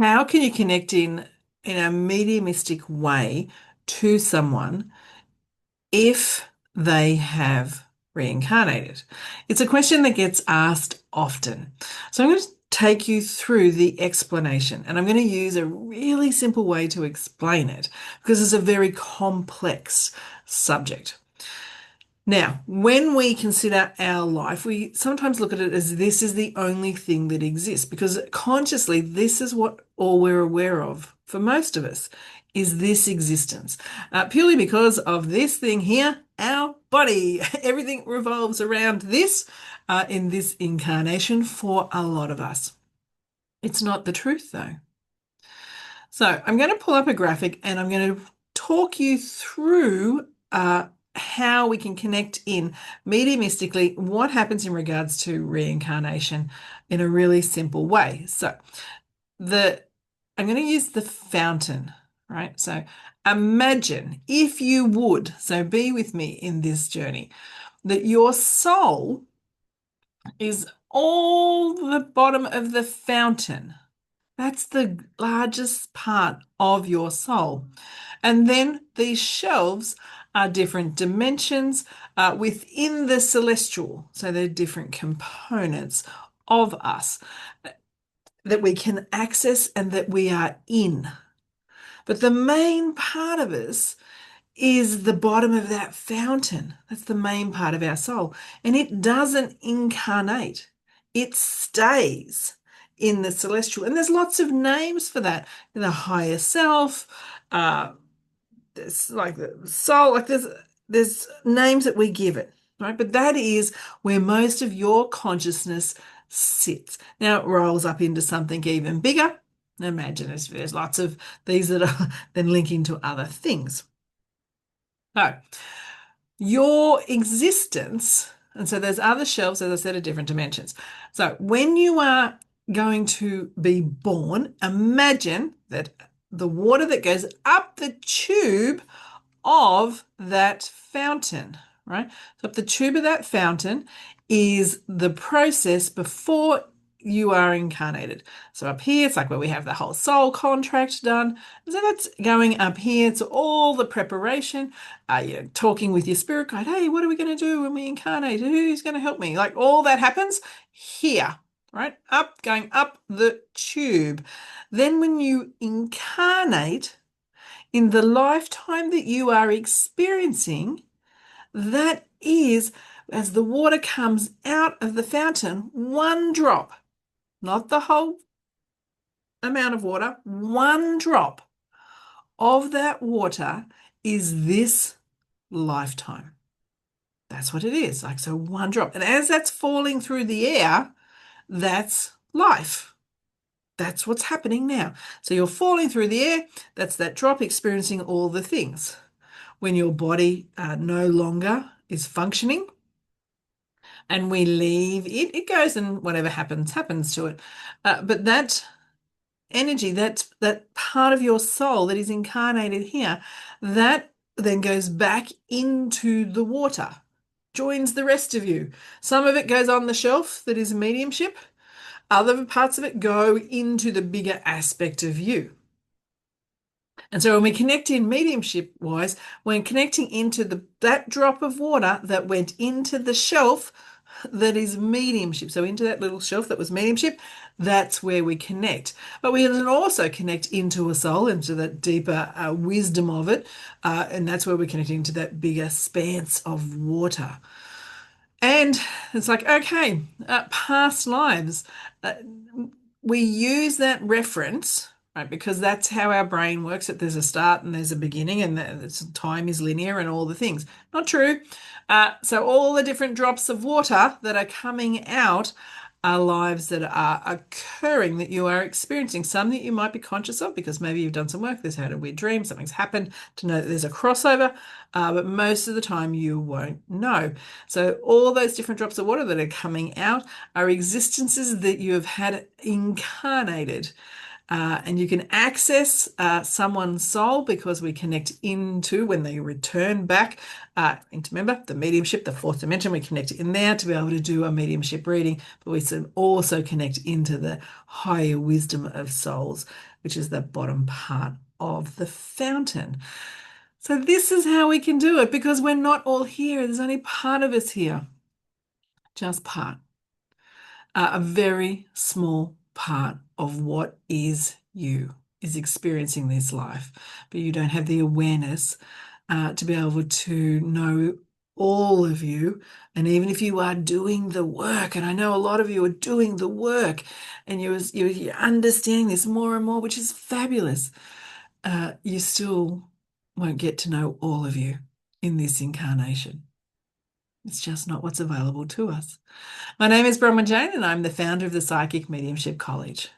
How can you connect in a mediumistic way to someone if they have reincarnated? It's a question that gets asked often. So I'm going to take you through the explanation, and I'm going to use a really simple way to explain it because it's a very complex subject. Now, when we consider our life, we sometimes look at it as this is the only thing that exists because consciously, this is what all we're aware of for most of us is this existence. Purely because of this thing here, our body. Everything revolves around this in this incarnation for a lot of us. It's not the truth, though. So I'm going to pull up a graphic and I'm going to talk you through how we can connect in mediumistically what happens in regards to reincarnation in a really simple way. So the I'm going to use the fountain, right? So imagine if you would, so be with me in this journey, that your soul is all the bottom of the fountain. That's the largest part of your soul. And then these shelves are different dimensions within the celestial. So they're different components of us that we can access and that we are in. But the main part of us is the bottom of that fountain. That's the main part of our soul. And it doesn't incarnate, it stays in the celestial. And there's lots of names for that. The higher self, there's like the soul, like there's names that we give it, right? But that is where most of your consciousness sits. Now it rolls up into something even bigger. Imagine there's lots of these that are then linking to other things. So your existence, and so there's other shelves, as I said, of different dimensions. So when you are going to be born, imagine that the water that goes up the tube of that fountain, right? So up the tube of that fountain is the process before you are incarnated. So up here, it's like where we have the whole soul contract done. So that's going up here. It's all the preparation, talking with your spirit guide. Hey, what are we going to do when we incarnate? Who's going to help me? Like all that happens here, right? Up, going up the tube. Then when you incarnate, in the lifetime that you are experiencing, that is as the water comes out of the fountain, one drop, not the whole amount of water, one drop of that water is this lifetime. That's what it is. Like, so one drop. And as that's falling through the air, that's life. That's what's happening now. So you're falling through the air. That's that drop experiencing all the things. When your body no longer is functioning and we leave it, it goes and whatever happens, happens to it. But that energy, that part of your soul that is incarnated here, that then goes back into the water, joins the rest of you. Some of it goes on the shelf that is mediumship. Other parts of it go into the bigger aspect of you. And so when we connect in mediumship wise, when connecting into that drop of water that went into the shelf that is mediumship, so into that little shelf that was mediumship, that's where we connect. But we can also connect into a soul, into that deeper wisdom of it, and that's where we're connecting to that bigger expanse of water. And it's like, okay, past lives. Uh, we use that reference, right? Because that's how our brain works. That there's a start and there's a beginning, and time is linear, and all the things. Not true. So all the different drops of water that are coming out are lives that are occurring that you are experiencing. Some that you might be conscious of because maybe you've done some work. There's had a weird dream, something's happened to know that there's a crossover, but most of the time you won't know. So all those different drops of water that are coming out are existences that you have had incarnated. And you can access someone's soul because we connect into when they return back into, remember, the mediumship, the fourth dimension. We connect in there to be able to do a mediumship reading, but we also connect into the higher wisdom of souls, which is the bottom part of the fountain. So this is how we can do it because we're not all here. There's only part of us here, just part. A very small part of what is you is experiencing this life, but you don't have the awareness to be able to know all of you. And even if you are doing the work, and I know a lot of you are doing the work, and you're understanding this more and more, which is fabulous, you still won't get to know all of you in this incarnation. It's just not what's available to us. My name is Bronwyn Jane, and I'm the founder of the Psychic Mediumship College.